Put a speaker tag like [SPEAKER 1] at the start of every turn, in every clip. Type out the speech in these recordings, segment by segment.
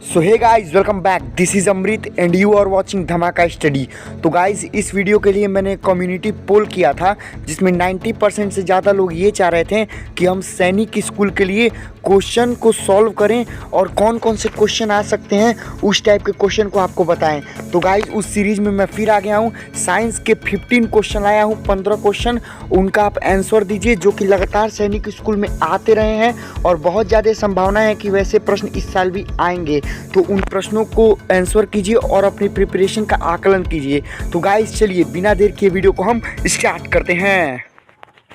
[SPEAKER 1] So hey guys, welcome back. This is Amrit and you are watching Dhamaka study. तो guys, इस video के लिए मैंने कम्युनिटी पोल किया था जिसमें 90% से ज़्यादा लोग ये चाह रहे थे कि हम सैनिक स्कूल के लिए क्वेश्चन को सॉल्व करें और कौन कौन से क्वेश्चन आ सकते हैं उस टाइप के क्वेश्चन को आपको बताएं। तो गाइस, उस सीरीज़ में मैं फिर आ गया हूँ। साइंस के 15 क्वेश्चन लाया हूँ, 15 क्वेश्चन, उनका आप आंसर दीजिए जो कि लगातार सैनिक स्कूल में आते रहे हैं और बहुत ज़्यादा संभावना है कि वैसे प्रश्न इस साल भी आएंगे। तो उन प्रश्नों को आंसर कीजिए और अपनी प्रिपरेशन का आकलन कीजिए। तो गाइस, चलिए बिना देर किए वीडियो को हम स्टार्ट करते हैं।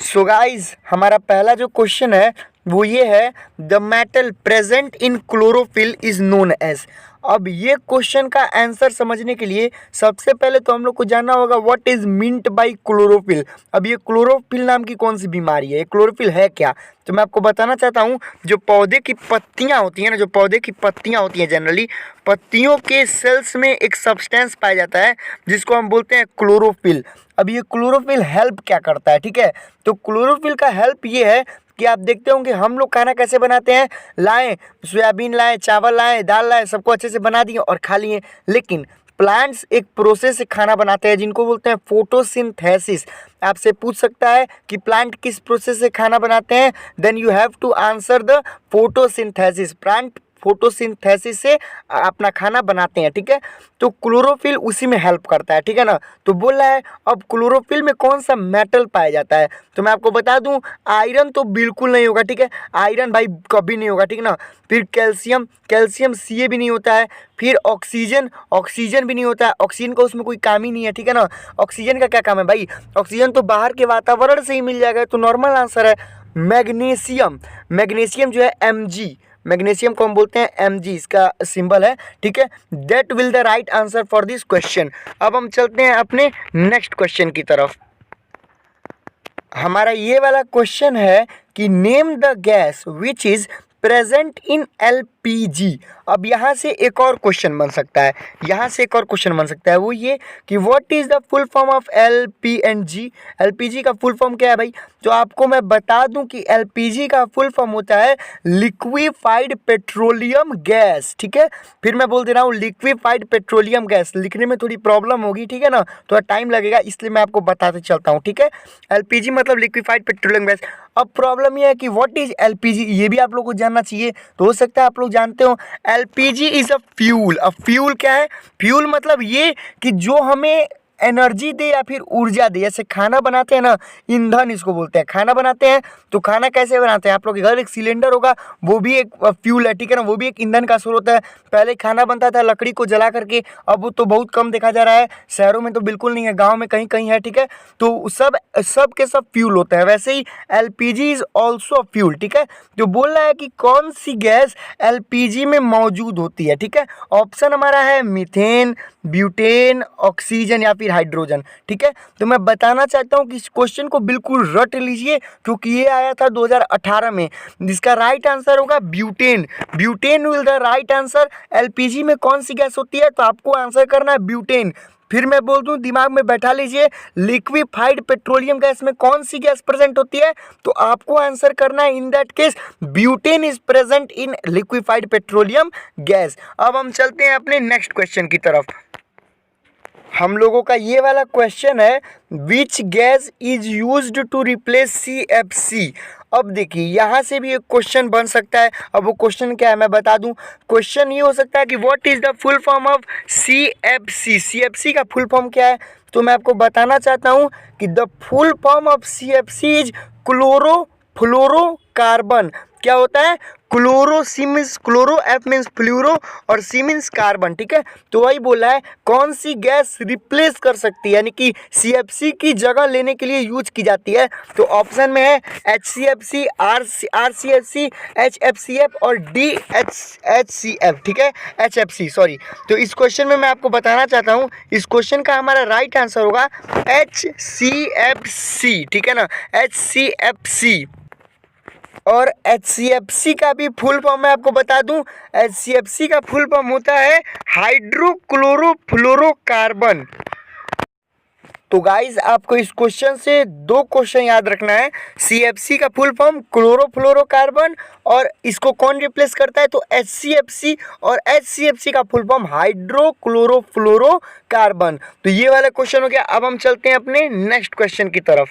[SPEAKER 1] सो गाइस, हमारा पहला जो क्वेश्चन है वो ये है, the metal present in chlorophyll is known as. अब ये क्वेश्चन का आंसर समझने के लिए सबसे पहले तो हम लोग को जानना होगा what is meant by chlorophyll. अब ये क्लोरोफिल नाम की कौन सी बीमारी है, ये क्लोरोफिल है क्या? तो मैं आपको बताना चाहता हूँ, जो पौधे की पत्तियाँ होती हैं ना, जो पौधे की पत्तियाँ होती हैं, जनरली पत्तियों के सेल्स में एक सब्सटेंस पाया जाता है जिसको हम बोलते हैं क्लोरोफिल। अब ये क्लोरोफिल हेल्प क्या करता है, ठीक है? तो क्लोरोफिल का हेल्प ये है कि आप देखते होंगे हम लोग खाना कैसे बनाते हैं, लाएं सोयाबीन लाएं, चावल लाएं, दाल लाएं, सबको अच्छे से बना दिए और खा लिए। लेकिन प्लांट्स एक प्रोसेस से खाना बनाते हैं जिनको बोलते हैं फोटोसिंथेसिस। आपसे पूछ सकता है कि प्लांट किस प्रोसेस से खाना बनाते हैं, then you have to answer the photosynthesis. Plant photosynthesis से अपना खाना बनाते हैं, ठीक है? तो क्लोरोफिल उसी में हेल्प करता है, ठीक है ना? तो बोल रहा है अब क्लोरोफिल में कौन सा मेटल पाया जाता है, तो मैं आपको बता दूं, आयरन तो बिल्कुल नहीं होगा, ठीक है? आयरन भाई कभी नहीं होगा, ठीक है ना? फिर कैल्शियम, कैल्शियम Ca भी नहीं होता है। फिर ऑक्सीजन, ऑक्सीजन भी नहीं होता है। ऑक्सीजन का उसमें कोई काम ही नहीं है, ठीक है ना? ऑक्सीजन का क्या काम है भाई? ऑक्सीजन तो बाहर के वातावरण से ही मिल जाएगा, तो नॉर्मल आंसर है। मैग्नीशियम, मैग्नीशियम जो है Mg, मैग्नीशियम को हम बोलते हैं Mg, इसका सिंबल है, ठीक है? That will the right answer for this question. अब हम चलते हैं अपने नेक्स्ट क्वेश्चन की तरफ। हमारा ये वाला क्वेश्चन है कि name the gas which is present in LPG। अब यहाँ से एक और क्वेश्चन बन सकता है, यहाँ से एक और क्वेश्चन बन सकता है, वो ये कि what is the full form of LPG। LPG का फुल फॉर्म क्या है भाई? तो आपको मैं बता दूं कि LPG का फुल फॉर्म होता है लिक्विफाइड पेट्रोलियम गैस, ठीक है? फिर मैं बोल दे रहा हूँ लिक्विफाइड पेट्रोलियम गैस। लिखने में थोड़ी प्रॉब्लम होगी, ठीक है ना? थोड़ा टाइम लगेगा, इसलिए मैं आपको बताते चलता हूँ, ठीक है? LPG मतलब लिक्विफाइड पेट्रोलियम गैस। अब प्रॉब्लम यह है कि व्हाट इज LPG, ये भी आप लोग को जानना चाहिए। तो हो सकता है आप लोग जानते हो, LPG इज अ फ्यूल। अब फ्यूल क्या है? फ्यूल मतलब ये कि जो हमें एनर्जी दे या फिर ऊर्जा दे। जैसे खाना बनाते हैं ना, ईंधन इसको बोलते हैं। खाना बनाते हैं तो खाना कैसे बनाते हैं? आप लोग के घर एक सिलेंडर होगा, वो भी एक फ्यूल है, ठीक है ना? वो भी एक ईंधन का स्रोत है। पहले खाना बनता था लकड़ी को जला करके, अब तो बहुत कम देखा जा रहा है। शहरों में तो बिल्कुल नहीं है, गाँव में कहीं कहीं है, ठीक है? तो सब के सब फ्यूल होते हैं। वैसे ही LPG इज ऑल्सो फ्यूल, ठीक है? जो बोल रहा है कि कौन सी गैस LPG में मौजूद होती है, ठीक है? ऑप्शन हमारा है मीथेन, ब्यूटेन, ऑक्सीजन या फिर हाइड्रोजन, ठीक है? तो मैं बताना चाहता हूँ कि इस क्वेश्चन को बिल्कुल रट लीजिए क्योंकि ये आया था 2018 में। जिसका राइट आंसर होगा butane. Butane will the right answer. LPG में कौन सी गैस होती है? तो आपको आंसर करना है ब्यूटेन। फिर मैं बोल दूं, दिमाग में बैठा लीजिए, लिक्विफाइड पेट्रोलियम गैस में कौन सी गैस प्रेजेंट होती है? तो आपको आंसर करना है in that case butane is present in liquefied petroleum gas. अब हम चलते हैं अपने नेक्स्ट क्वेश्चन की तरफ। हम लोगों का ये वाला क्वेश्चन है, which gas is used to replace CFC। अब देखिए, यहाँ से भी एक क्वेश्चन बन सकता है। अब वो क्वेश्चन क्या है मैं बता दूं। क्वेश्चन ये हो सकता है कि what is the full form of CFC। CFC का फुल फॉर्म क्या है? तो मैं आपको बताना चाहता हूँ कि the full form of CFC is chlorofluorocarbon. क्या होता है? Chloro, C means chloro, F means fluoro और C मीन्स कार्बन, ठीक है? तो वही बोला है कौन सी गैस रिप्लेस कर सकती है, यानी कि CFC की जगह लेने के लिए यूज की जाती है। तो ऑप्शन में है HCFC, RCFC, HFCF और DHCF, ठीक है? HFC, sorry. तो इस क्वेश्चन में मैं आपको बताना चाहता हूँ, इस क्वेश्चन का हमारा राइट आंसर होगा HCFC, ठीक है ना? HCFC। और HCFC का भी फुल फॉर्म मैं आपको बता दूं, HCFC का फुल फॉर्म होता है हाइड्रोक्लोरोफ्लोरोकार्बन। तो गाइज आपको इस क्वेश्चन से दो क्वेश्चन याद रखना है। CFC का फुल फॉर्म क्लोरोफ्लोरोकार्बन, और इसको कौन रिप्लेस करता है तो HCFC, और HCFC का फुल फॉर्म हाइड्रोक्लोरोफ्लोरोकार्बन। तो ये वाला क्वेश्चन हो गया। अब हम चलते हैं अपने नेक्स्ट क्वेश्चन की तरफ।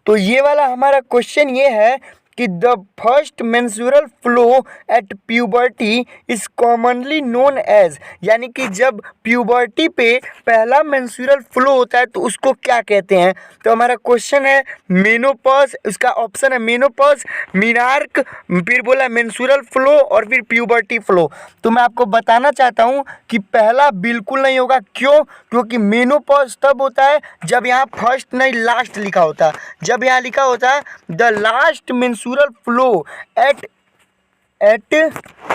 [SPEAKER 1] तो ये वाला हमारा क्वेश्चन ये है कि the first menstrual flow at puberty is commonly known as, यानी कि जब प्यूबर्टी पे पहला मेंस्ट्रुअल फ्लो होता है तो उसको क्या कहते हैं। तो हमारा क्वेश्चन है मेनोपॉज, उसका ऑप्शन है मेनोपॉज, मीनार्क, फिर बोला मेंस्ट्रुअल फ्लो और फिर प्यूबर्टी फ्लो। तो मैं आपको बताना चाहता हूँ कि पहला बिल्कुल नहीं होगा। क्यों? क्योंकि मेनोपॉज तब होता है जब यहाँ फर्स्ट नहीं लास्ट लिखा होता। जब यहाँ लिखा होता है the last menstrual flow at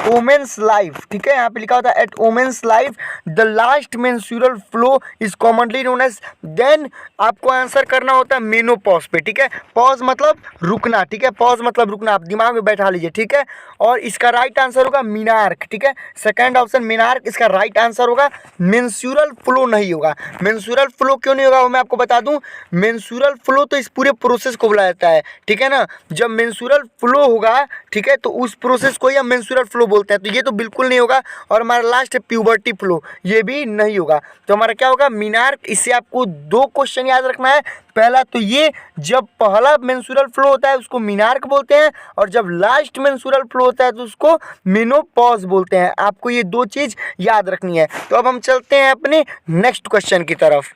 [SPEAKER 1] women's life, ठीक है, यहाँ पे लिखा होता है at women's life the last menstrual flow is commonly known as, then आपको आंसर करना होता है मेनोपॉज पे, ठीक है। पॉज मतलब रुकना, ठीक है, पॉज मतलब रुकना, आप दिमाग में बैठा लीजिए, ठीक है। और इसका राइट आंसर होगा मीनार्क, ठीक है, सेकंड ऑप्शन मीनार्क इसका राइट आंसर होगा। मेंस्ट्रुअल फ्लो नहीं होगा। मेंस्ट्रुअल फ्लो क्यों नहीं होगा वो मैं आपको बता दूं। मेंस्ट्रुअल फ्लो तो इस पूरे प्रोसेस को बुलाया जाता है, ठीक है ना। जब मेंस्ट्रुअल फ्लो होगा, ठीक है, तो उस प्रोसेस को या मेंस्ट्रुअल फ्लो बोलते हैं। तो ये तो बिल्कुल नहीं होगा। और हमारा लास्ट है प्यूबर्टी फ्लो, ये भी नहीं होगा। तो हमारा क्या होगा मीनार्क। इससे आपको दो क्वेश्चन याद रखना है। पहला तो ये, जब पहला मेंस्ट्रुअल फ्लो होता है उसको मीनार्क बोलते हैं, और जब लास्ट मेंस्ट्रुअल फ्लो होता है तो उसको मेनोपॉज बोलते हैं। आपको ये दो चीज़ याद रखनी है। तो अब हम चलते हैं अपने नेक्स्ट क्वेश्चन की तरफ।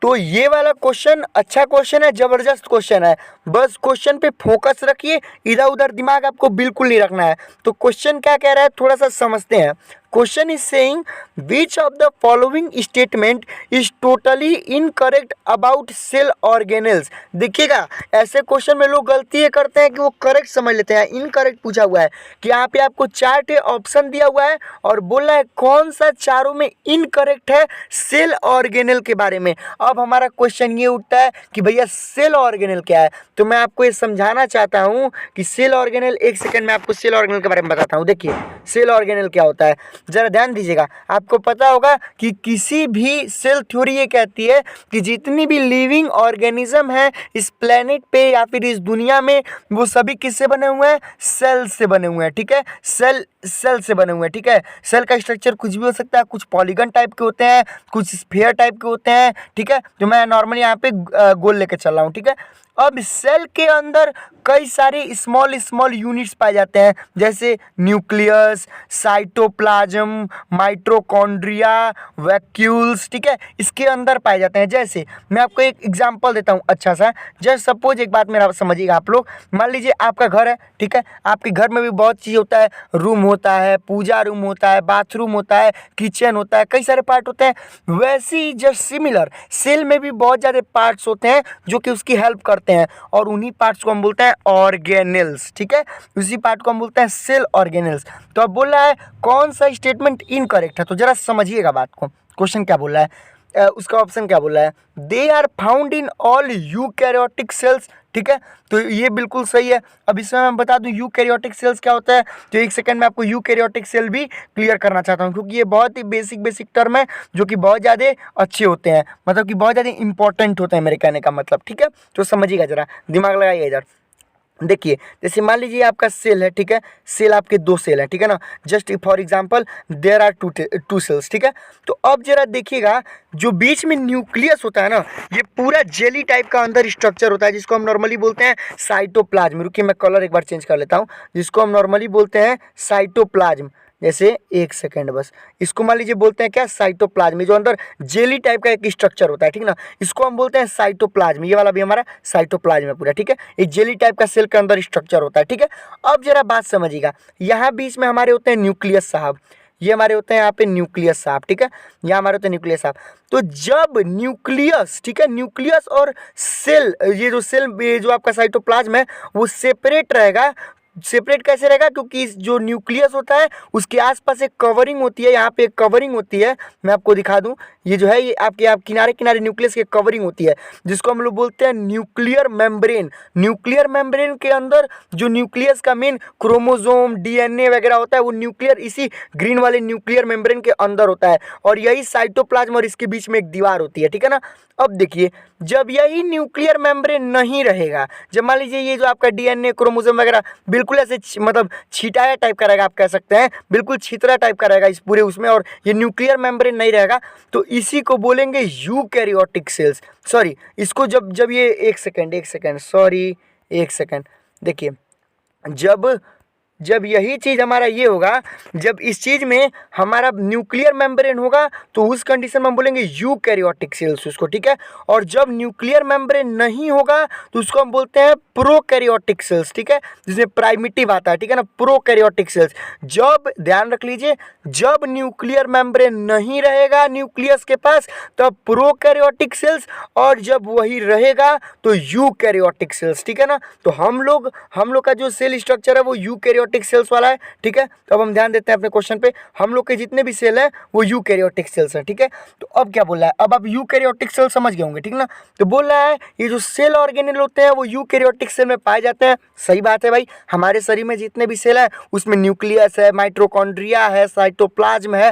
[SPEAKER 1] तो ये वाला क्वेश्चन अच्छा क्वेश्चन है, ज़बरदस्त क्वेश्चन है। बस क्वेश्चन पे फोकस रखिए, इधर उधर दिमाग आपको बिल्कुल नहीं रखना है। तो क्वेश्चन क्या कह रहा है थोड़ा सा समझते हैं। Question is saying which of the following statement is totally incorrect about cell organelles. देखिएगा, ऐसे क्वेश्चन में लोग गलती ये करते हैं कि वो करेक्ट समझ लेते हैं। इनकरेक्ट पूछा हुआ है कि यहाँ पे आपको चार ऑप्शन दिया हुआ है और बोला है कौन सा चारों में इनकरेक्ट है सेल ऑर्गेनेल के बारे में। अब हमारा क्वेश्चन ये उठता है कि भैया सेल ऑर्गेनेल क्या है। तो मैं आपको ये समझाना चाहता हूँ कि सेल ऑर्गेनेल, एक सेकंड में आपको सेल ऑर्गेनेल के बारे में बताता हूँ। देखिए सेल ऑर्गेनेल क्या होता है, जरा ध्यान दीजिएगा। आपको पता होगा कि किसी भी सेल थ्योरी ये कहती है कि जितनी भी लिविंग ऑर्गेनिज्म है इस प्लेनेट पे या फिर इस दुनिया में, वो सभी किससे बने हुए हैं, सेल से बने हुए हैं, ठीक है। सेल से बने हुए हैं, ठीक है। सेल का स्ट्रक्चर कुछ भी हो सकता है, कुछ पॉलीगन टाइप के होते हैं, कुछ स्फीयर टाइप के होते हैं, ठीक है। जो मैं नॉर्मली यहाँ पे गोल लेके चल रहा हूँ, ठीक है। अब सेल के अंदर कई सारे स्मॉल यूनिट्स पाए जाते हैं, जैसे न्यूक्लियस, साइटोप्लाज्म, माइटोकॉन्ड्रिया, वैक्यूल्स, ठीक है, इसके अंदर पाए जाते हैं। जैसे मैं आपको एक एग्जांपल देता हूँ अच्छा सा। जस्ट सपोज, एक बात मेरा समझिएगा आप लोग, मान लीजिए आपका घर है, ठीक है। आपके घर में भी बहुत चीज़ होता है, रूम होता है, पूजा रूम होता है, बाथरूम होता है, किचन होता है, कई सारे पार्ट होते हैं। वैसे ही जस्ट सिमिलर सेल में भी बहुत ज़्यादा पार्ट्स होते हैं जो कि उसकी हेल्प करते हैं, और उन्हीं पार्ट्स को हम बोलते हैं ऑर्गेनेल्स, ठीक है। उसी पार्ट को हम बोलते हैं सेल ऑर्गेनेल्स। तो अब बोल रहा है कौन सा स्टेटमेंट इनकरेक्ट है, तो जरा समझिएगा बात को। क्वेश्चन क्या बोल रहा है, उसका ऑप्शन क्या बोल रहा है, they are found in all eukaryotic cells, ठीक है। तो ये बिल्कुल सही है। अब इसमें मैं बता दूं यूकैरियोटिक सेल्स क्या होता है। तो एक सेकंड में आपको यूकैरियोटिक सेल भी क्लियर करना चाहता हूं, क्योंकि ये बहुत ही बेसिक टर्म है जो कि बहुत ज़्यादा अच्छे होते हैं, मतलब कि बहुत ज़्यादा इंपॉर्टेंट होते हैं मेरे कहने का मतलब, ठीक है। तो समझिएगा, जरा दिमाग लगाइए इधर। देखिए, जैसे मान लीजिए आपका सेल है, ठीक है। सेल आपके दो सेल है, ठीक है ना। Just for example there are two cells, ठीक है। तो अब जरा देखिएगा, जो बीच में न्यूक्लियस होता है ना, ये पूरा जेली टाइप का अंदर स्ट्रक्चर होता है, जिसको हम नॉर्मली बोलते हैं साइटोप्लाज्म। रुकिए मैं कलर एक बार चेंज कर लेता हूँ, जिसको हम नॉर्मली बोलते हैं साइटोप्लाज्म। जैसे एक सेकेंड बस, इसको मान लीजिए बोलते हैं क्या, साइटोप्लाज्म। जो अंदर जेली टाइप का एक स्ट्रक्चर होता है, ठीक ना, इसको हम बोलते हैं साइटोप्लाज्म। ये वाला भी हमारा साइटोप्लाज्म है पूरा, ठीक है। एक जेली टाइप का सेल के अंदर स्ट्रक्चर होता है, ठीक है। अब जरा बात समझिएगा, यहाँ बीच में हमारे होते हैं न्यूक्लियस साहब, ये हमारे होते हैं यहाँ पे न्यूक्लियस साहब, ठीक है। यहाँ हमारे होते हैं न्यूक्लियस साहब। तो जब न्यूक्लियस, ठीक है, न्यूक्लियस और सेल, ये जो सेल, ये जो आपका साइटोप्लाज्म है वो सेपरेट रहेगा, सेपरेट कैसे रहेगा, क्योंकि इस जो न्यूक्लियस होता है उसके आसपास एक कवरिंग होती है, यहाँ पे एक कवरिंग होती है, मैं आपको दिखा दूं, ये जो है ये आपके आप किनारे किनारे न्यूक्लियस की कवरिंग होती है जिसको हम लोग बोलते हैं न्यूक्लियर मेम्ब्रेन। न्यूक्लियर मेम्ब्रेन के अंदर जो न्यूक्लियस का मेन क्रोमोसोम डीएनए वगैरह होता है वो न्यूक्लियर इसी ग्रीन वाले न्यूक्लियर मेम्ब्रेन के अंदर होता है, और यही साइटोप्लाज्म और इसके बीच में एक दीवार होती है, ठीक है ना। अब देखिए, जब यही न्यूक्लियर मेम्ब्रेन नहीं रहेगा, जब मान लीजिए ये जो आपका डीएनए क्रोमोसोम वगैरह बिल्कुल ऐसे मतलब छिटाया टाइप का रहेगा, आप कह सकते हैं बिल्कुल छितरा टाइप का रहेगा इस पूरे उसमें, और ये न्यूक्लियर मेम्ब्रेन नहीं रहेगा, तो इसी को बोलेंगे यूकैरियोटिक सेल्स। सॉरी, इसको जब जब ये एक सेकेंड सॉरी, एक सेकेंड, देखिए, जब यही चीज़ हमारा ये होगा, जब इस चीज़ में हमारा न्यूक्लियर मेम्ब्रेन होगा तो उस कंडीशन में हम बोलेंगे यूकैरियोटिक सेल्स उसको, ठीक है। और जब न्यूक्लियर मेम्ब्रेन नहीं होगा तो उसको हम बोलते हैं प्रोकैरियोटिक सेल्स, ठीक है, जिसमें प्राइमिटिव आता है, ठीक है ना, प्रोकैरियोटिक सेल्स। जब ध्यान रख लीजिए, जब न्यूक्लियर मेम्ब्रेन नहीं रहेगा न्यूक्लियस के पास तब प्रोकैरियोटिक सेल्स, और जब वही रहेगा तो यूकैरियोटिक सेल्स, ठीक है ना। तो हम लोग का जो सेल स्ट्रक्चर है वो यूकैरियोटिक सेल्स वाला है, ठीक है। तो अब हम ध्यान देते हैं अपने क्वेश्चन पे, हम लोग के जितने भी सेल हैं वो यूकैरियोटिक सेल्स हैं, ठीक है। तो अब क्या बोल रहा है, अब आप यूकैरियोटिक सेल समझ गए होंगे, ठीक ना। तो बोल रहा है ये जो सेल ऑर्गेनेल होते हैं वो यूकैरियोटिक सेल में पाए जाते हैं। सही बात है भाई, हमारे शरीर में जितने भी सेल हैं उसमें न्यूक्लियस है, माइटोकॉन्ड्रिया है, साइटोप्लाज्म है,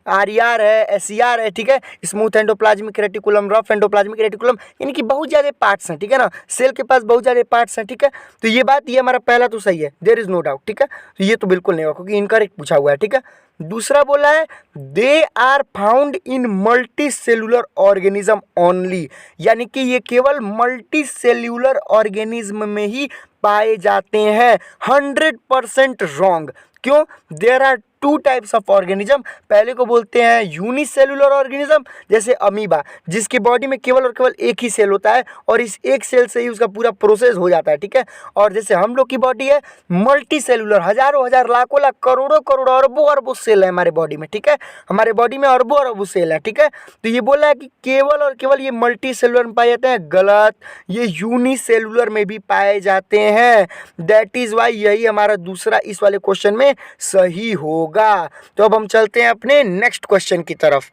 [SPEAKER 1] आरईआर है, एसईआर है, ठीक है, smooth endoplasmic reticulum, rough endoplasmic reticulum, यानी कि बहुत ज़्यादा पार्ट्स हैं, ठीक है ना, सेल के पास बहुत ज़्यादा पार्ट्स हैं, ठीक है। तो ये बात, ये हमारा पहला तो सही है, देयर इज नो डाउट, ठीक है। तो ये तो बिल्कुल नहीं होगा क्योंकि इनकरेक्ट पूछा हुआ है, ठीक है। दूसरा बोला है they are found in multi cellular organism only, यानी कि ये केवल मल्टी सेल्यूलर ऑर्गेनिज्म में ही पाए जाते हैं। 100% रॉन्ग। क्यों? There are two types of organism. पहले को बोलते हैं यूनिसेल्युलर ऑर्गेनिज्म, जैसे अमीबा, जिसकी बॉडी में केवल और केवल एक ही सेल होता है और इस एक सेल से ही उसका पूरा प्रोसेस हो जाता है, ठीक है। और जैसे हम लोग की बॉडी है मल्टी सेल्युलर, हजारों हजार लाखों लाख करोड़ों करोड़ों अरबों अरबों सेल है हमारे बॉडी में, ठीक है। हमारे बॉडी में अरबों अरबों सेल है, ठीक है। तो ये बोला है कि केवल और केवल ये मल्टी सेल्युलर में पाए जाते हैं, गलत, ये यूनिसेल्युलर में भी पाए जाते हैं। दैट इज वाई यही हमारा दूसरा इस वाले क्वेश्चन में सही होगा। तो अब हम चलते हैं अपने नेक्स्ट क्वेश्चन की तरफ।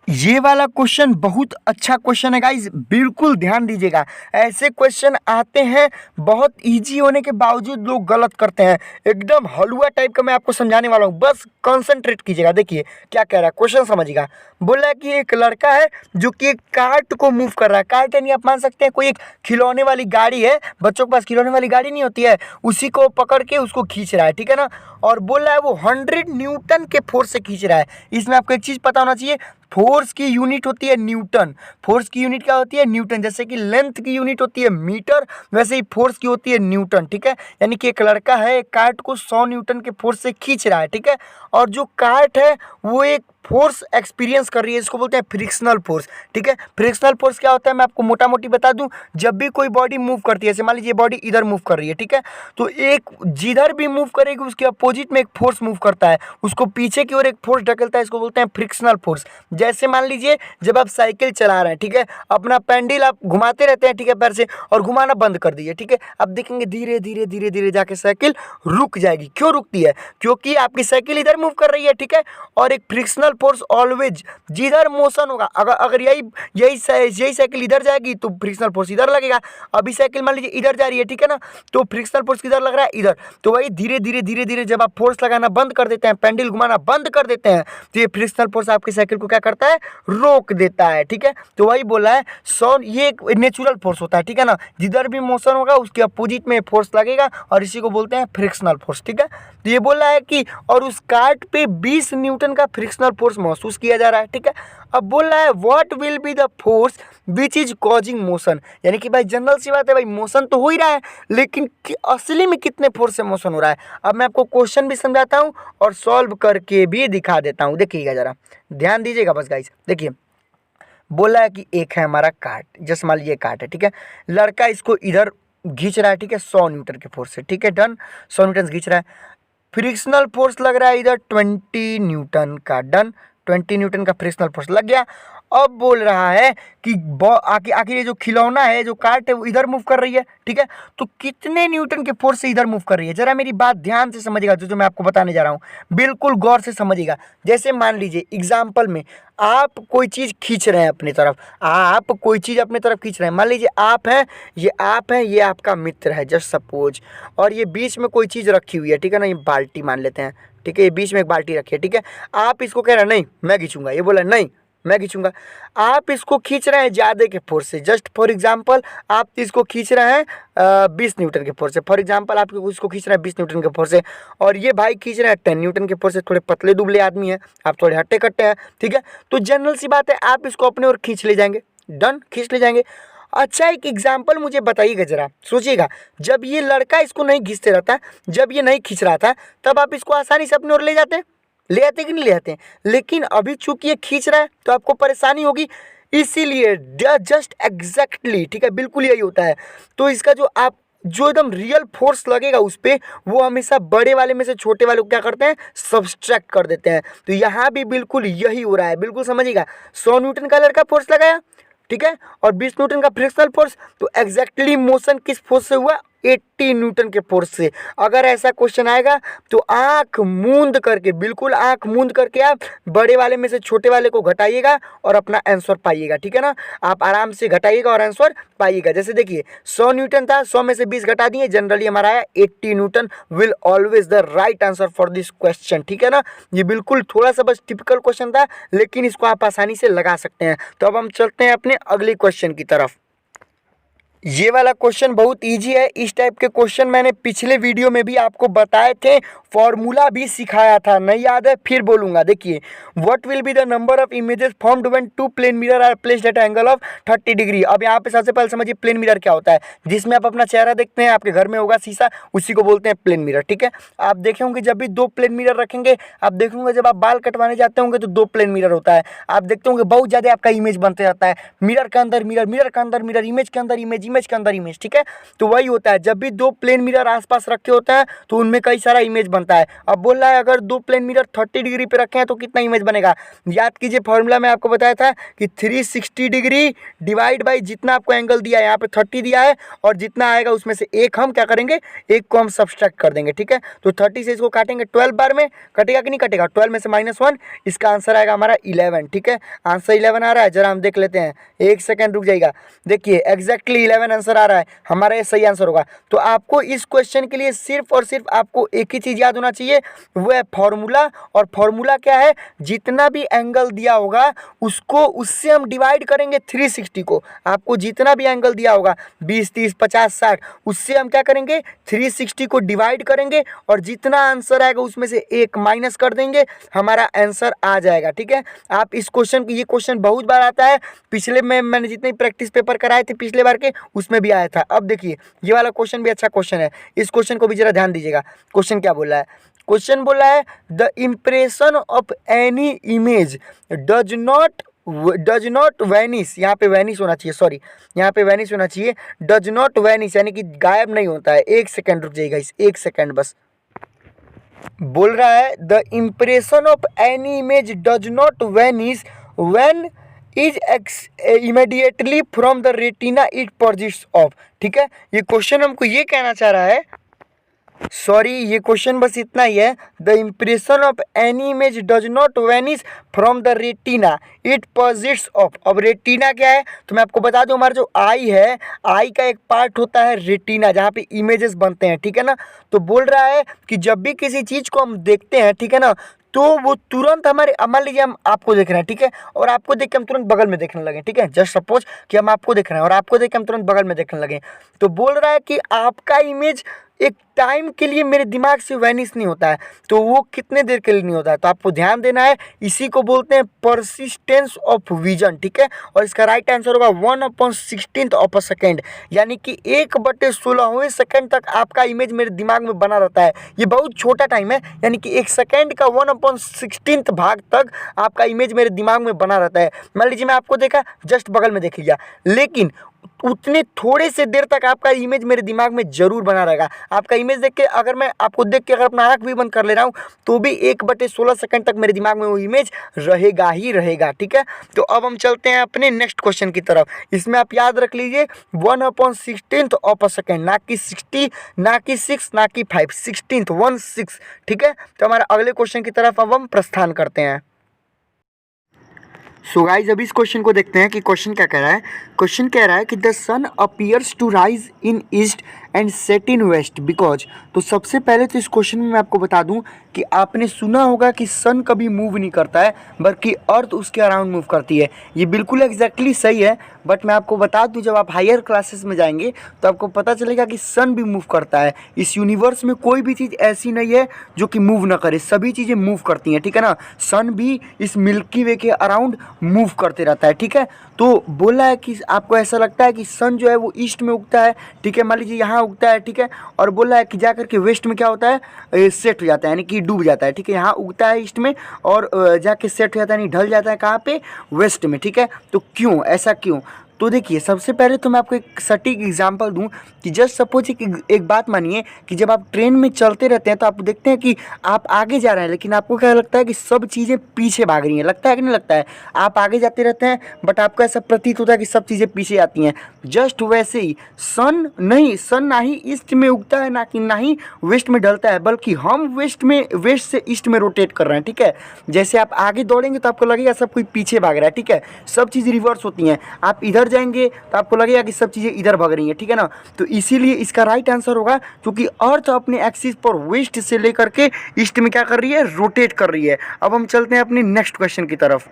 [SPEAKER 1] ये वाला क्वेश्चन बहुत अच्छा क्वेश्चन है गाइज, बिल्कुल ध्यान दीजिएगा। ऐसे क्वेश्चन आते हैं बहुत इजी होने के बावजूद लोग गलत करते हैं, एकदम हलवा टाइप का मैं आपको समझाने वाला हूँ, बस कंसंट्रेट कीजिएगा। देखिए क्या कह रहा है, क्वेश्चन समझिएगा। बोला है कि एक लड़का है जो कि एक कार्ट को मूव कर रहा है। कार्ट यानी आप मान सकते हैं कोई एक खिलौने वाली गाड़ी है, बच्चों के पास खिलौने वाली गाड़ी नहीं होती है, उसी को पकड़ के उसको खींच रहा है, ठीक है ना। और बोल रहा है वो 100 न्यूटन के फोर्स से खींच रहा है। इसमें आपको एक चीज़ पता होना चाहिए, फोर्स की यूनिट होती है न्यूटन। फोर्स की यूनिट क्या होती है? न्यूटन। जैसे कि लेंथ की यूनिट होती है मीटर, वैसे ही फोर्स की होती है न्यूटन, ठीक है। यानी कि एक लड़का है एक कार्ट को 100 न्यूटन के फोर्स से खींच रहा है, ठीक है। और जो कार्ट है वो एक फोर्स एक्सपीरियंस कर रही है, इसको बोलते हैं फ्रिक्शनल फोर्स, ठीक है। फ्रिक्शनल फोर्स क्या होता है मैं आपको मोटा मोटी बता दूं, जब भी कोई बॉडी मूव करती है, जैसे मान लीजिए बॉडी इधर मूव कर रही है, ठीक है, तो एक जिधर भी मूव करेगी उसके अपोजिट में एक फोर्स मूव करता है, उसको पीछे की ओर एक फोर्स ढकेलता है, इसको बोलते हैं फ्रिक्शनल फोर्स। जैसे मान लीजिए जब आप साइकिल चला रहे हैं, ठीक है, अपना पैंडल आप घुमाते रहते हैं, ठीक है, पैर से, और घुमाना बंद कर दीजिए, ठीक है, अब देखेंगे धीरे धीरे धीरे धीरे जाके साइकिल रुक जाएगी। क्यों रुकती है? क्योंकि आपकी साइकिल इधर मूव कर रही है, ठीक है, और एक फ्रिक्शनल फोर्स ऑलवेज जिधर मोशन होगा, अगर यही साइकिल इधर जाएगी तो फ्रिक्शनल फोर्स इधर लगेगा। अभी साइकिल मान लीजिए इधर जा रही है, ठीक है ना, तो फ्रिक्शनल फोर्स किधर लग रहा है? इधर। तो वही धीरे धीरे धीरे धीरे जब आप फोर्स लगाना बंद कर देते हैं, पैंडल घुमाना बंद कर देते हैं, तो ये फ्रिक्शनल फोर्स आपकी साइकिल को क्या करता है? रोक देता है, ठीक है। तो वही बोला है ये एक नेचुरल फोर्स होता है, ठीक है ना, जिधर भी मोशन होगा उसके अपोजिट में फोर्स लगेगा और इसी को बोलते हैं फ्रिक्शनल फोर्स, ठीक है। तो ये बोला है कि और उस कार्ट पे 20 न्यूटन का फ्रिक्शनल फोर्स महसूस किया जा रहा है, ठीक है। अब बोल रहा है what will be the force which is causing motion, यानी कि भाई जनरल सी बात है, भाई मोशन तो हो ही रहा है, लेकिन असली में कितने फोर्स से मोशन हो रहा है। अब मैं आपको क्वेश्चन भी समझाता हूँ और सॉल्व करके भी दिखा देता हूँ, देखिएगा जरा ध्यान दीजिएगा बस गाइस। देखिए बोला है कि एक है हमारा कार्ट, जैसे मान लीजिए कार्ट है, ठीक है, लड़का इसको इधर खींच रहा है, ठीक है, 100 न्यूटन के फोर्स से, ठीक है, डन, 100 न्यूटन से खींच रहा है। फ्रिक्शनल फोर्स लग रहा है इधर 20 न्यूटन का, डन, 20 न्यूटन का फ्रिक्शनल फोर्स लग गया। अब बोल रहा है कि आखिर ये जो खिलौना है, जो कार्ट है, वो इधर मूव कर रही है, ठीक है। तो कितने न्यूटन के फोर्स से इधर मूव कर रही है, जरा मेरी बात ध्यान से समझिएगा। जो मैं आपको बताने जा रहा हूँ बिल्कुल गौर से समझिएगा। जैसे मान लीजिए एग्जाम्पल में आप कोई चीज़ खींच रहे हैं अपनी तरफ, आप कोई चीज़ अपनी तरफ खींच रहे हैं। मान लीजिए आप हैं, ये आपका मित्र है जस्ट सपोज, और ये बीच में कोई चीज़ रखी हुई है, ठीक है ना, ये बाल्टी मान लेते हैं, ठीक है। ये बीच में एक बाल्टी रखी है, ठीक है। आप इसको कह रहे हैं नहीं मैं खींचूंगा, ये बोला नहीं मैं खींचूंगा। आप इसको खींच रहे हैं ज़्यादा के फोर्स से, जस्ट फॉर एग्जांपल आप इसको खींच रहे हैं 20 न्यूटन के फोर्स से। फॉर एग्जांपल आप इसको खींच रहे हैं 20 न्यूटन के फोर्स से, और ये भाई खींच रहे हैं 10 न्यूटन के फोर्स से। थोड़े पतले दुबले आदमी हैं, आप थोड़े हट्टे कट्टे हैं, ठीक है। तो जनरल सी बात है, आप इसको अपने ओर खींच ले जाएंगे, डन, खींच ले जाएंगे। अच्छा एक एग्जाम्पल मुझे बताइएगा, जरा सोचिएगा, जब ये लड़का इसको नहीं खींचते रहता, जब ये नहीं खींच रहा था, तब आप इसको आसानी से अपने ओर ले जाते कि नहीं ले आते हैं। लेकिन अभी चूंकि ये खींच रहा है तो आपको परेशानी होगी, इसीलिए जस्ट एग्जैक्टली, ठीक है, बिल्कुल यही होता है। तो इसका जो एकदम रियल फोर्स लगेगा उस पर, वो हमेशा बड़े वाले में से छोटे वाले को क्या करते हैं, सब्सट्रैक्ट कर देते हैं। तो यहाँ भी बिल्कुल यही हो रहा है, बिल्कुल समझिएगा। 100 न्यूटन का लड़का फोर्स लगाया, ठीक है, और 20 न्यूटन का फ्रिक्शनल फोर्स, तो एग्जैक्टली मोशन किस फोर्स से हुआ, 80 न्यूटन के फोर्स से। अगर ऐसा क्वेश्चन आएगा तो आंख मूंद करके, बिल्कुल आंख मूंद करके आप बड़े वाले में से छोटे वाले को घटाइएगा और अपना आंसर पाइएगा, ठीक है ना। आप आराम से घटाइएगा और आंसर पाइएगा। जैसे देखिए 100 न्यूटन था, 100 में से 20 घटा दिए, जनरली हमारा आया 80 Newton will always the right answer for this question, ठीक है ना। ये बिल्कुल थोड़ा सा बस टिपिकल क्वेश्चन था, लेकिन इसको आप आसानी से लगा सकते हैं। तो अब हम चलते हैं अपने अगले क्वेश्चन की तरफ। ये वाला क्वेश्चन बहुत इजी है। इस टाइप के क्वेश्चन मैंने पिछले वीडियो में भी आपको बताए थे, फॉर्मूला भी सिखाया था, नहीं याद है फिर बोलूँगा। देखिए, what will be the number of images formed when two plane mirror are placed at angle of 30 degree. अब यहाँ पे सबसे पहले समझिए प्लेन मिरर क्या होता है, जिसमें आप अपना चेहरा देखते हैं, आपके घर में होगा शीशा, उसी को बोलते हैं प्लेन मिरर, ठीक है। आप देखे होंगे जब भी 2 प्लेन मिरर रखेंगे, आप देखेंगे जब आप बाल कटवाने जाते होंगे तो 2 प्लेन मिरर होता है। आप देखते होंगे बहुत ज़्यादा आपका इमेज बनते जाता है, मिरर के अंदर मिरर, मिरर के अंदर मिरर, इमेज के अंदर इमेज, इमेज के अंदर इमेज, ठीक है। तो वही होता है, जब भी 2 प्लेन मिरर आसपास रखे होते हैं तो उनमें कई सारा इमेज बनता है। अब बोल रहा है अगर 2 प्लेन मिरर 30 डिग्री पे रखे हैं तो कितना इमेज बनेगा। याद कीजिए फॉर्मूला में आपको बताया था कि 360 डिग्री डिवाइड बाई जितना आपको एंगल दिया है, यहाँ पे 30 दिया है, और जितना आएगा उसमें से एक हम क्या करेंगे, एक को हम सब्सट्रैक्ट कर देंगे, ठीक है। तो 30 से इसको काटेंगे 12 बार में, कटेगा कि नहीं कटेगा, 12 में से -1, इसका आंसर आएगा हमारा 11, ठीक है। आंसर 11 आ रहा है, जरा हम देख लेते हैं, एक सेकेंड रुक जाइएगा। देखिए एग्जैक्टली 11 आंसर आ रहा है, हमारा ये सही आंसर होगा। तो आपको इस क्वेश्चन के लिए सिर्फ और सिर्फ आपको एक ही चीज़ याद होना चाहिए, वो है फॉर्मूला। और फॉर्मूला क्या है, जितना भी एंगल दिया होगा उसको, उससे हम डिवाइड करेंगे 360 को। आपको जितना भी एंगल दिया होगा 20, 30, 50, 60, उससे हम क्या करेंगे, 360 को डिवाइड करेंगे, और जितना आंसर आएगा उसमें से एक माइनस कर देंगे, हमारा आंसर आ जाएगा, ठीक है। आप इस क्वेश्चन, ये क्वेश्चन बहुत बार आता है, पिछले में मैंने जितने प्रैक्टिस पेपर कराए थे पिछले बार के, उसमें भी आया था। अब देखिए ये वाला क्वेश्चन भी अच्छा क्वेश्चन है, इस क्वेश्चन को भी जरा ध्यान दीजिएगा। क्वेश्चन क्या बोल रहा है, क्वेश्चन बोल रहा है the impression of any image does not vanish, यहाँ पे वैनिश होना चाहिए, सॉरी यहाँ पे वैनिश होना चाहिए, डज नॉट वैनिश यानी कि गायब नहीं होता है। एक सेकेंड रुक जाइएगा, इस एक सेकेंड बस। बोल रहा है the impression of any image does not vanish when is immediately from the retina it persist of, ठीक है। ये क्वेश्चन हमको ये कहना चाह रहा है, सॉरी ये क्वेश्चन बस इतना ही है, the impression of any image does not vanish from the retina it persist of. अब रेटिना क्या है, तो मैं आपको बता दूं, हमारा जो आई है, आई का एक पार्ट होता है रेटिना, जहाँ पे इमेजेस बनते हैं, ठीक है ना। तो बोल रहा है कि जब भी किसी चीज़ को हम देखते हैं, ठीक है ना, तो वो तुरंत हमारे, मान लीजिए हम आपको देख रहे हैं, ठीक है, और आपको देख के हम तुरंत बगल में देखने लगे, ठीक है। जस्ट सपोज कि हम आपको देख रहे हैं और आपको देख के हम तुरंत बगल में देखने लगे, तो बोल रहा है कि आपका इमेज एक टाइम के लिए मेरे दिमाग से वैनिश नहीं होता है, तो वो कितने देर के लिए नहीं होता है, तो आपको ध्यान देना है, इसी को बोलते हैं परसिस्टेंस ऑफ विजन, ठीक है। और इसका राइट आंसर होगा 1/16 ऑफ अ सेकेंड, यानी कि 1/16वें सेकेंड तक आपका इमेज मेरे दिमाग में बना रहता है। ये बहुत छोटा टाइम है, यानी कि 1 सेकेंड का 1/16 भाग तक आपका इमेज मेरे दिमाग में बना रहता है। मान लीजिए मैं आपको देखा, जस्ट बगल में देख लिया, लेकिन उतने थोड़े से देर तक आपका इमेज मेरे दिमाग में जरूर बना रहेगा। आपका इमेज देख के अगर मैं आपको देख के अगर अपना आँख भी बंद कर ले रहा हूँ तो भी 1/16 सेकंड तक मेरे दिमाग में वो इमेज रहेगा ही रहेगा। ठीक है, तो अब हम चलते हैं अपने नेक्स्ट क्वेश्चन की तरफ। इसमें आप याद रख लीजिए 1/16 ऑफ अ सेकेंड, ना कि 60, ना कि 6, ना कि 5, 16th 16। ठीक है, तो हमारे अगले क्वेश्चन की तरफ अब हम प्रस्थान करते हैं। सो गाइज अभी इस क्वेश्चन को देखते हैं कि क्वेश्चन क्या कह रहा है। क्वेश्चन कह रहा है कि the sun appears to rise in east and set in west because. तो सबसे पहले तो इस क्वेश्चन में मैं आपको बता दूं कि आपने सुना होगा कि सन कभी मूव नहीं करता है बल्कि अर्थ उसके अराउंड मूव करती है। ये बिल्कुल एग्जैक्टली सही है, बट मैं आपको बता दूं जब आप हायर क्लासेस में जाएंगे तो आपको पता चलेगा कि सन भी मूव करता है। इस यूनिवर्स में कोई भी चीज़ ऐसी नहीं है जो कि मूव ना करे, सभी चीज़ें मूव करती हैं। ठीक है ना, सन भी इस मिल्की वे के अराउंड मूव करते रहता है। ठीक है, तो बोला है कि आपको ऐसा लगता है कि सन जो है वो ईस्ट में उगता है। ठीक है, मान लीजिए यहाँ उगता है। ठीक है, और बोला है कि जा करके वेस्ट में क्या होता है, सेट हो जाता है, यानी कि डूब जाता है। ठीक है, यहाँ उगता है ईस्ट में और जाके सेट हो जाता है, यानी ढल जाता है कहाँ पे, वेस्ट में। ठीक है, तो क्यों, ऐसा क्यों? तो देखिए सबसे पहले तो मैं आपको एक सटीक एग्जांपल दूं कि जस्ट सपोज एक बात मानिए कि जब आप ट्रेन में चलते रहते हैं तो आप देखते हैं कि आप आगे जा रहे हैं लेकिन आपको क्या लगता है कि सब चीज़ें पीछे भाग रही हैं। लगता है कि नहीं लगता है? आप आगे जाते रहते हैं बट आपको ऐसा प्रतीत होता है कि सब चीज़ें पीछे आती हैं। जस्ट वैसे ही सन ना ही ईस्ट में उगता है ना ही वेस्ट में ढलता है, बल्कि हम वेस्ट से ईस्ट में रोटेट कर रहे हैं। ठीक है, जैसे आप आगे दौड़ेंगे तो आपको लगेगा सब कोई पीछे भाग रहा है। ठीक है, सब चीज़ रिवर्स होती हैं। आप इधर जाएंगे तो आपको लगेगा कि सब चीज़ें इधर भाग रही हैं। ठीक है ना, तो इसीलिए इसका राइट आंसर होगा क्योंकि अर्थ अपने एक्सिस पर वेस्ट से लेकर के ईस्ट में क्या कर रही है, रोटेट कर रही है। अब हम चलते हैं अपने नेक्स्ट क्वेश्चन की तरफ।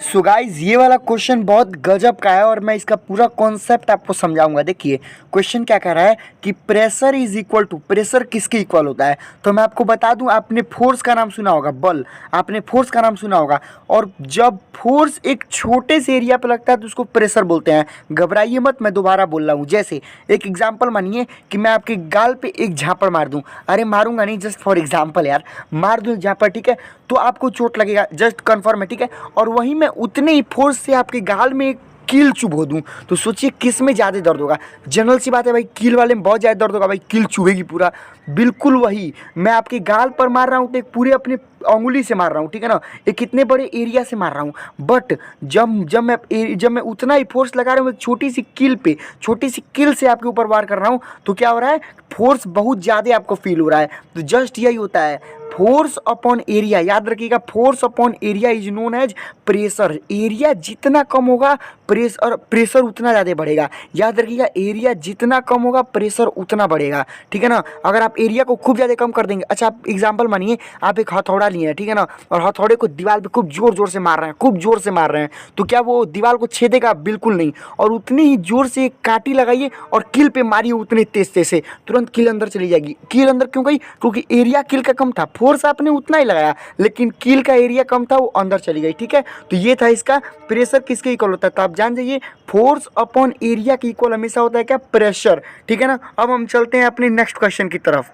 [SPEAKER 1] सो गाइज ये वाला क्वेश्चन बहुत गजब का है और मैं इसका पूरा कॉन्सेप्ट आपको समझाऊंगा। देखिए क्वेश्चन क्या कह रहा है कि pressure is equal to, pressure किसके इक्वल होता है? तो मैं आपको बता दूं, आपने फोर्स का नाम सुना होगा, बल, आपने फोर्स का नाम सुना होगा। और जब फोर्स एक छोटे से एरिया पर लगता है तो उसको प्रेशर बोलते हैं। घबराइए मत, मैं दोबारा बोल रहा हूँ। जैसे एक एग्जाम्पल मानिए कि मैं आपके गाल पे एक झापड़ मार दूँ, अरे मारूंगा नहीं, जस्ट फॉर एग्जाम्पल यार, मार दूँ एक झापड़। ठीक है, तो आपको चोट लगेगा, जस्ट कन्फर्म है। ठीक है, और वहीं मैं उतने ही फोर्स से आपके गाल में एक कील चुभो दूं तो सोचिए किस में ज़्यादा दर्द होगा? जनरल सी बात है भाई, कील वाले में बहुत ज़्यादा दर्द होगा भाई, कील चुभेगी पूरा। बिल्कुल वही मैं आपके गाल पर मार रहा हूँ तो एक पूरे अपने उंगली से मार रहा हूँ। ठीक है ना, एक कितने बड़े एरिया से मार रहा हूँ, बट जब मैं उतना ही फोर्स लगा रहा हूँ एक छोटी सी कील से आपके ऊपर वार कर रहा हूँ तो क्या हो रहा है, फोर्स बहुत ज़्यादा आपको फील हो रहा है। तो जस्ट यही होता है, फोर्स अपॉन एरिया। याद रखिएगा, force upon area is known as pressure. Area जितना कम होगा प्रेशर उतना ज़्यादा बढ़ेगा। याद रखिएगा, एरिया जितना कम होगा प्रेशर उतना बढ़ेगा। ठीक है ना, अगर आप एरिया को खूब ज़्यादा कम कर देंगे, अच्छा आप एग्जांपल मानिए आप एक हथौड़ा लिए हैं। ठीक है ना, और हथौड़े को दीवार पे खूब जोर से मार रहे हैं, तो क्या वो दीवार को छेदेगा? बिल्कुल नहीं। और उतनी ही जोर से एक कांटी लगाइए और कील पे मारिए उतने तेज से, तुरंत कील अंदर चली जाएगी। कील अंदर क्यों गई? क्योंकि एरिया कील का कम था, फोर्स आपने उतना ही लगाया लेकिन कील का एरिया कम था, वो अंदर चली गई। ठीक है, तो ये था इसका प्रेशर किसके इक्वल होता है। तो आप जान जाइए, फोर्स अपॉन एरिया के इक्वल हमेशा होता है क्या, प्रेशर। ठीक है ना, अब हम चलते हैं अपने नेक्स्ट क्वेश्चन की तरफ।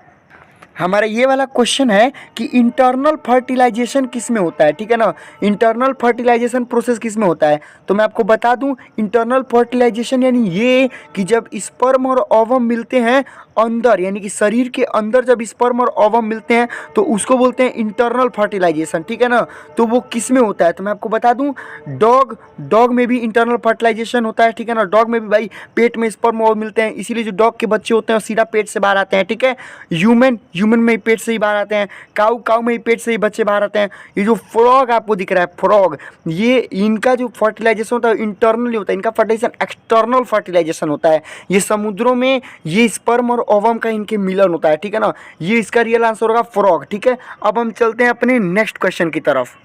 [SPEAKER 1] हमारा ये वाला क्वेश्चन है कि इंटरनल फर्टिलाइजेशन किस में होता है। ठीक है ना, इंटरनल फर्टिलाइजेशन प्रोसेस किस में होता है? तो मैं आपको बता दूं, इंटरनल फर्टिलाइजेशन यानी ये कि जब स्पर्म और ओवम मिलते हैं अंदर, यानी कि शरीर के अंदर जब स्पर्म और ओवम मिलते हैं तो उसको बोलते हैं इंटरनल फर्टिलाइजेशन। ठीक है ना, तो वो किस में होता है? तो मैं आपको बता दूं, डॉग में भी इंटरनल फर्टिलाइजेशन होता है। ठीक है ना, डॉग में भी भाई पेट में स्पर्म और मिलते हैं, इसीलिए जो डॉग के बच्चे होते हैं वो सीधा पेट से बाहर आते हैं। ठीक है, ह्यूमन में ही पेट से ही बाहर आते हैं, काऊ में ही पेट से ही बच्चे बाहर आते हैं। ये जो फ्रॉग आपको दिख रहा है, फ्रॉग, ये इनका जो फर्टिलाइजेशन होता है इंटरनली होता है, इनका फर्टिलाइजेशन एक्सटर्नल फर्टिलाइजेशन होता है। ये समुद्रों में ये स्पर्म और ओवम का इनके मिलन होता है। ठीक है ना, ये इसका रियल आंसर होगा फ्रॉग। ठीक है, अब हम चलते हैं अपने नेक्स्ट क्वेश्चन की तरफ।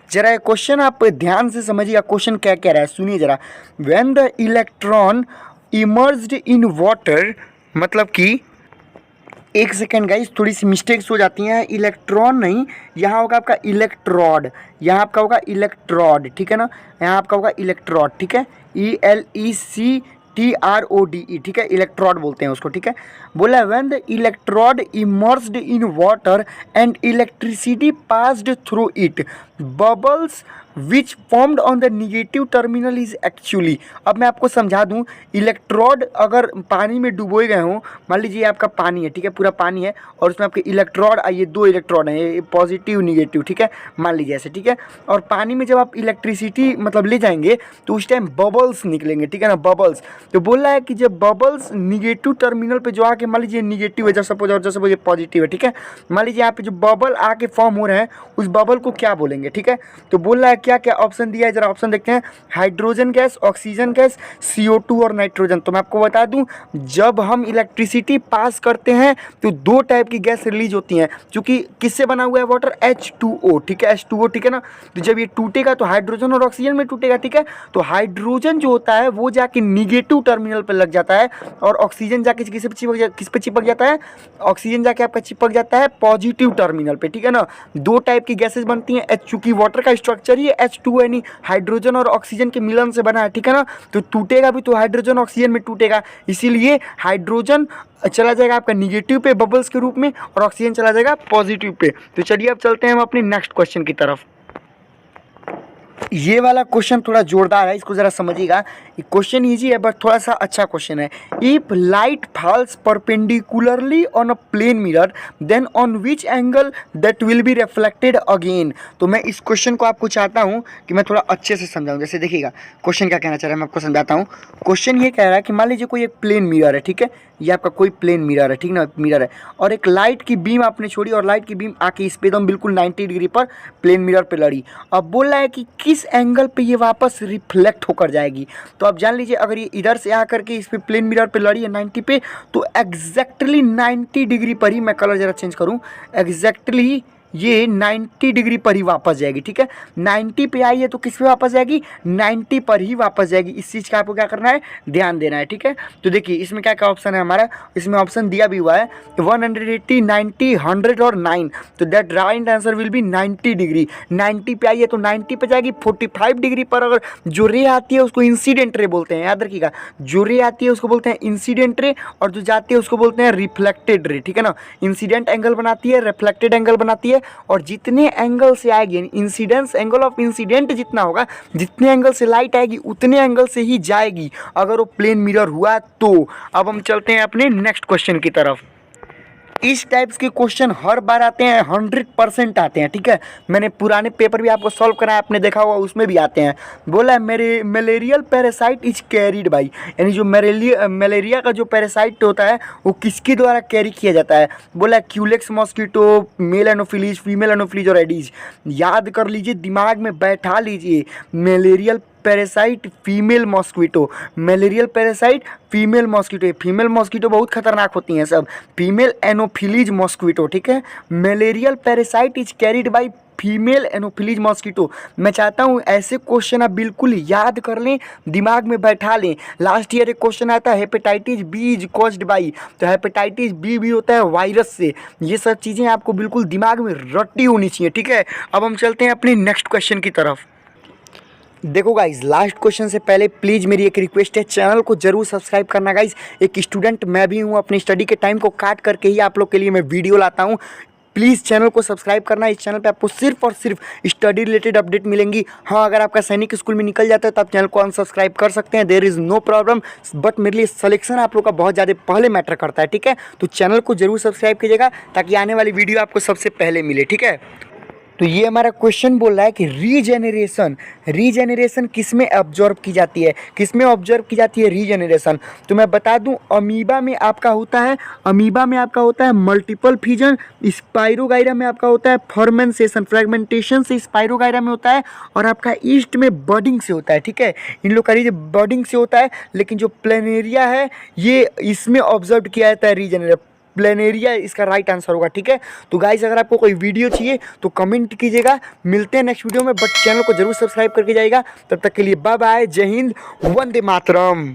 [SPEAKER 1] जरा ये क्वेश्चन आप ध्यान से समझिएगा, क्वेश्चन क्या कह रहा है, सुनिए जरा। When the electron emerged in water, मतलब कि एक सेकेंड गाइस, थोड़ी सी मिस्टेक्स हो जाती हैं। इलेक्ट्रॉन नहीं, यहाँ होगा आपका इलेक्ट्रोड, यहाँ आपका होगा इलेक्ट्रोड। ठीक है ना, यहाँ आपका होगा इलेक्ट्रोड। ठीक है, ELECTRODE। ठीक है, इलेक्ट्रोड बोलते हैं उसको। ठीक है, बोला when the electrode emerged in water and electricity passed through it, bubbles which formed on the negative terminal is actually. अब मैं आपको समझा दूं, इलेक्ट्रोड अगर पानी में डुबोए गए हों, मान लीजिए आपका पानी है, ठीक है, पूरा पानी है और उसमें आपके इलेक्ट्रोड, ये 2 इलेक्ट्रॉन है, ये पॉजिटिव निगेटिव, ठीक है, मान लीजिए ऐसे, ठीक है। और पानी में जब आप इलेक्ट्रिसिटी मतलब ले जाएंगे तो उस टाइम बबल्स निकलेंगे, ठीक है ना, बबल्स। तो बोल रहा है कि जब बबल्स निगेटिव टर्मिनल पे जो आके, मान लीजिए निगेटिव है जब सपोज, और जब सपोज ये पॉजिटिव है, ठीक है, मान लीजिए यहाँ पे जो बबल आके फॉर्म हो रहे हैं उस बबल को क्या बोलेंगे, ठीक है। तो बोल रहा है क्या क्या ऑप्शन दिया है, जरा ऑप्शन देखते हैं। Hydrogen gas, oxygen gas, CO2 और नाइट्रोजन। तो मैं आपको बता दूं, जब हम इलेक्ट्रिसिटी पास करते हैं तो 2 टाइप की गैस रिलीज होती हैं, क्योंकि किससे बना हुआ है वाटर, H2O, ठीक है, H2O, ठीक है ना। तो जब ये टूटेगा तो हाइड्रोजन और ऑक्सीजन में टूटेगा, ठीक है। तो हाइड्रोजन जो होता है वो जाके निगेटिव टर्मिनल पर लग जाता है और ऑक्सीजन जाके किस पे चिपक जाता है, ऑक्सीजन जाके आपका चिपक जाता है पॉजिटिव टर्मिनल पे, ठीक है ना। 2 टाइप की गैसेस बनती हैं, चूंकि वाटर का स्ट्रक्चर ही H2O यानी हाइड्रोजन और ऑक्सीजन के मिलन से बना है, ठीक है ना। तो टूटेगा भी तो हाइड्रोजन ऑक्सीजन में टूटेगा, इसीलिए हाइड्रोजन चला जाएगा आपका निगेटिव पे बबल्स के रूप में और ऑक्सीजन चला जाएगा पॉजिटिव पे। तो चलिए अब चलते हैं हम अपने नेक्स्ट क्वेश्चन की तरफ। ये वाला क्वेश्चन थोड़ा जोरदार है, इसको ज़रा समझिएगा। ये क्वेश्चन ईजी है बट थोड़ा सा अच्छा क्वेश्चन है। If light falls perpendicularly on a plane mirror then on which angle that will be reflected again. तो मैं इस क्वेश्चन को आपको चाहता हूँ कि मैं थोड़ा अच्छे से समझाऊँ। जैसे देखिएगा क्वेश्चन क्या कहना चाह रहा है, मैं आपको समझाता हूँ। क्वेश्चन ये कह रहा है कि मान लीजिए कोई एक प्लेन मिरर है, ठीक है, ये आपका कोई प्लेन मिरर है, ठीक ना, मिरर है, और एक लाइट की बीम आपने छोड़ी और लाइट की बीम आके इस पे एकदम बिल्कुल 90 डिग्री पर प्लेन मिरर पे लड़ी। अब बोल रहा है कि किस एंगल पे ये वापस रिफ्लेक्ट होकर जाएगी। तो आप जान लीजिए, अगर ये इधर से आकर के इस पे प्लेन मिरर पे लड़ी है 90 पे, तो एग्जैक्टली 90 डिग्री पर ही, मैं कलर जरा चेंज करूँ, एग्जैक्टली ये 90 डिग्री पर ही वापस जाएगी, ठीक है। 90 पे आई है तो किस पे वापस जाएगी, 90 पर ही वापस जाएगी। इस चीज़ का आपको क्या करना है, ध्यान देना है, ठीक है। तो देखिए इसमें क्या क्या ऑप्शन है हमारा, इसमें ऑप्शन दिया भी हुआ है 180, 90, 100 और 9। तो that right answer will be 90 degree. 90 पे आई है तो 90 पे जाएगी। 45 डिग्री पर अगर जो रे आती है उसको इंसिडेंट रे बोलते हैं, याद रखिएगा। जो रे आती है उसको बोलते हैं इंसिडेंट रे और जो जाती है उसको बोलते हैं रिफ्लेक्टेड रे, ठीक है ना। इंसिडेंट एंगल बनाती है, रिफ्लेक्टेड एंगल बनाती है, और जितने एंगल से आएगी, इंसिडेंस एंगल ऑफ इंसिडेंट जितना होगा, जितने एंगल से लाइट आएगी उतने एंगल से ही जाएगी अगर वो प्लेन मिरर हुआ तो। अब हम चलते हैं अपने नेक्स्ट क्वेश्चन की तरफ। इस टाइप्स के क्वेश्चन हर बार आते हैं, 100% आते हैं, ठीक है। मैंने पुराने पेपर भी आपको सॉल्व कराया, आपने देखा होगा, उसमें भी आते हैं। बोला है मेरे malarial parasite is carried by, यानी जो मलेरिया का जो पैरासाइट होता है वो किसके द्वारा कैरी किया जाता है। बोला culex mosquito, male anopheles, female anopheles और एडीज। याद कर लीजिए, दिमाग में बैठा लीजिए, malarial parasite female mosquito, malarial parasite female mosquito. Female mosquito बहुत खतरनाक होती हैं सब, फीमेल एनोफिलीज मॉस्किटो, ठीक है। Malarial parasite is carried by female anopheles mosquito. मैं चाहता हूँ ऐसे क्वेश्चन आप बिल्कुल याद कर लें, दिमाग में बैठा लें। लास्ट ईयर एक क्वेश्चन आता है hepatitis B is caused by, तो हेपेटाइटिस बी भी होता है वायरस से। ये सब चीज़ें आपको बिल्कुल दिमाग में रटी होनी चाहिए, ठीक है। अब हम चलते हैं अपने नेक्स्ट क्वेश्चन की तरफ। देखो गाइज, लास्ट क्वेश्चन से पहले प्लीज़ मेरी एक रिक्वेस्ट है, चैनल को जरूर सब्सक्राइब करना गाइज। एक स्टूडेंट मैं भी हूँ, अपनी स्टडी के टाइम को काट करके ही आप लोग के लिए मैं वीडियो लाता हूँ। प्लीज़ चैनल को सब्सक्राइब करना। इस चैनल पे आपको सिर्फ और सिर्फ स्टडी रिलेटेड अपडेट मिलेंगी। हाँ, अगर आपका सैनिक स्कूल में निकल जाता है तो आप चैनल को अनसब्सक्राइब कर सकते हैं, there is no problem. But मेरे लिए सिलेक्शन आप लोग का बहुत ज़्यादा पहले मैटर करता है, ठीक है। तो चैनल को जरूर सब्सक्राइब कीजिएगा ताकि आने वाली वीडियो आपको सबसे पहले मिले, ठीक है। तो ये हमारा क्वेश्चन बोल रहा है कि रीजेनरेशन किस में ऑब्जर्व की जाती है, किस में ऑब्जर्व की जाती है रीजेनरेशन। तो मैं बता दूं, अमीबा में आपका होता है मल्टीपल फिजन, स्पाइरोगाइरा में आपका होता है फर्मेंटेशन, फ्रेगमेंटेशन से स्पाइरोगाइरा में होता है, और आपका ईस्ट में बर्डिंग से होता है, ठीक है। इन लोग का बर्डिंग से होता है, लेकिन जो प्लेनेरिया है ये इसमें ऑब्जर्व किया जाता है रीजेनरेशन। प्लेनेरिया इसका राइट आंसर होगा, ठीक है। तो गाइस, अगर आपको कोई वीडियो चाहिए तो कमेंट कीजिएगा, मिलते हैं नेक्स्ट वीडियो में। बट चैनल को जरूर सब्सक्राइब करके जाइएगा। तब तक के लिए बाय बाय, जय हिंद, वंदे मातरम।